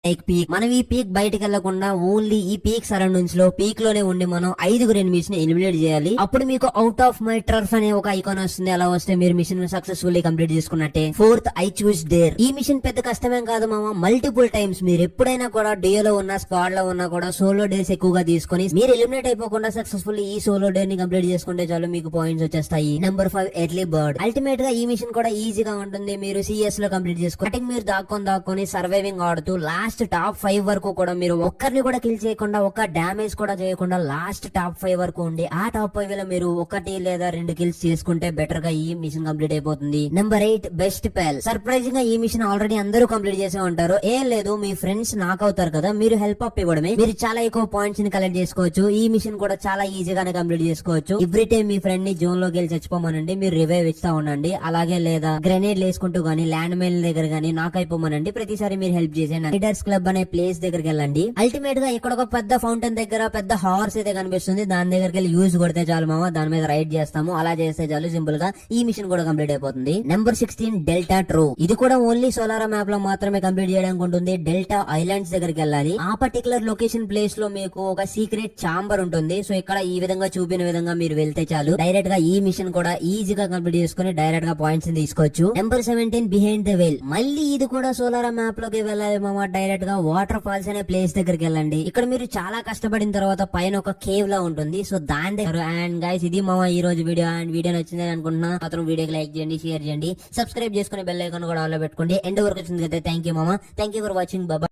Like peak. మనం ఈ peak బయటకు వెళ్లకుండా ఓన్లీ ఈ పీక్ సరౌండింగ్స్ లో పీక్ లోనే ఉండి మనం 5 ఎనిమిస్ ని ఎలిమినేట్ చేయాలి. అప్పుడు మీకు అవుట్ ఆఫ్ మై టర్ఫ్ అనే ఒక ఐకాన్ వస్తుంది. అలా వస్తే మీరు మిషన్ సక్సెస్ఫుల్లీ కంప్లీట్ చేసుకున్నట్టే. Fourth, I choose dare. ఈ మిషన్ పెద్ద కష్టమేం కాదు మామ. మల్టిపుల్ టైమ్స్ మీరు ఎప్పుడైనా కూడా డియోలో ఉన్న స్క్వాడ్ లో ఉన్నా కూడా సోలో డేస్ ఎక్కువగా తీసుకొని మీరు ఎలిమినేట్ అయిపోకుండా సక్సెస్ఫుల్లీ ఈ సోలో డే ని కంప్లీట్ చేసుకుంటే చాలు మీకు పాయింట్స్ వచ్చేస్తాయి. Number 5, early bird. అల్టిమేట్ గా ఈ మిషన్ కూడా ఈజీగా ఉంటుంది. మీరు సిఎస్ లో కంప్లీట్ చేసుకోండి. మీరు దాక్కొని సర్వైవింగ్ ఆడుతూ లాస్ట్ టాప్ 5 వరకు కూడా మీరు ఒక్కరిని కూడా కిల్ చేయకుండా, ఒక్క డ్యామేజ్ కూడా చేయకుండా లాస్ట్ టాప్ 5 వరకు ఉండి ఆ టాప్ 5 లో మీరు 1 లేదా 2 కిల్స్ చేసుకుంటే బెటర్ గా ఈ మిషన్ కంప్లీట్ అయిపోతుంది. Number 8, best pal. సర్ప్రైజింగ్ గా ఈ మిషన్ ఆల్రెడీ అందరూ కంప్లీట్ చేసే ఉంటారు. ఏం లేదు, మీ ఫ్రెండ్స్ నాక్ అవుతారు కదా, మీరు హెల్ప్ అప్ ఇవ్వడమే. మీరు చాలా ఎక్కువ పాయింట్స్ ని కలెక్ట్ చేసుకోవచ్చు. ఈ మిషన్ కూడా చాలా ఈజీగానే కంప్లీట్ చేసుకోవచ్చు. ఎవ్రీ టైం మీ ఫ్రెండ్ ని జోన్ లోకి వెళ్ళి చచ్చిపోమనండి, మీరు రివైవ్ ఇస్తా ఉండండి. అలాగే లేదా గ్రెనేడ్ వేసుకుంటూ గానీ ల్యాండ్ మైన్ దగ్గర గానీ నాక్ అయిపోమనండి. ప్రతిసారి మీరు హెల్ప్ చేసేయండి. లీడర్స్ క్లబ్ అనే ప్లేస్ దగ్గరికి వెళ్ళండి. అల్టిమేట్ గా ఇక్కడ ఒక పెద్ద ఫౌంటైన్ దగ్గర పెద్ద హార్స్ అయితే కనిపిస్తుంది. దాని దగ్గరికి వెళ్ళి యూజ్ కొడితే చాలు మామ, దాని మీద రైడ్ చేస్తాము. అలా చేస్తే చాలు, సింపుల్ గా ఈ మిషన్ కూడా కంప్లీట్ అయిపోతుంది. నెంబర్ 16, డెల్టా ట్రో. ఇది కూడా ఓన్లీ సోలారా మ్యాప్ లో మాత్రమే కంప్లీట్ చేయడానికి ఉంటుంది. డెల్టా ఐలాండ్స్ దగ్గరికి వెళ్ళాలి. ఆ పర్టికులర్ లొకేషన్ ప్లేస్ లో మీకు ఒక సీక్రెట్ చాంబర్ ఉంటుంది. సో ఇక్కడ ఈ విధంగా చూపిన విధంగా మీరు వెళ్తే చాలు, డైరెక్ట్ గా ఈ మిషన్ కూడా ఈజీగా కంప్లీట్ చేసుకుని డైరెక్ట్ గా పాయింట్స్ తీసుకోవచ్చు. Number 17, behind the well. మళ్ళీ ఇది కూడా సోలారా మ్యాప్ లోకి వెళ్ళాలి మామ. డైరెక్ట్ గా వాటర్ ఫాల్స్ అనే ప్లేస్ దగ్గరికి వెళ్ళండి. ఇక్కడ మీరు చాలా కష్టపడిన తర్వాత పైన ఒక కేవ్ లా ఉంటుంది. సో దాని దగ్గర. అండ్ గైస్, ఇది మామ ఈ రోజు వీడియో. అండ్ వీడియో నచ్చిందని అనుకుంటున్నా. మాత్రం వీడియోకి లైక్ చేయండి, షేర్ చేయండి, సబ్స్క్రైబ్ చేసుకుని బెల్ ఐకాన్ కూడా ఆల్ లో పెట్టుకోండి. ఎండ్ వరకు వచ్చింది కదా. థ్యాంక్ యూ మామ. Thank you for watching. Baba.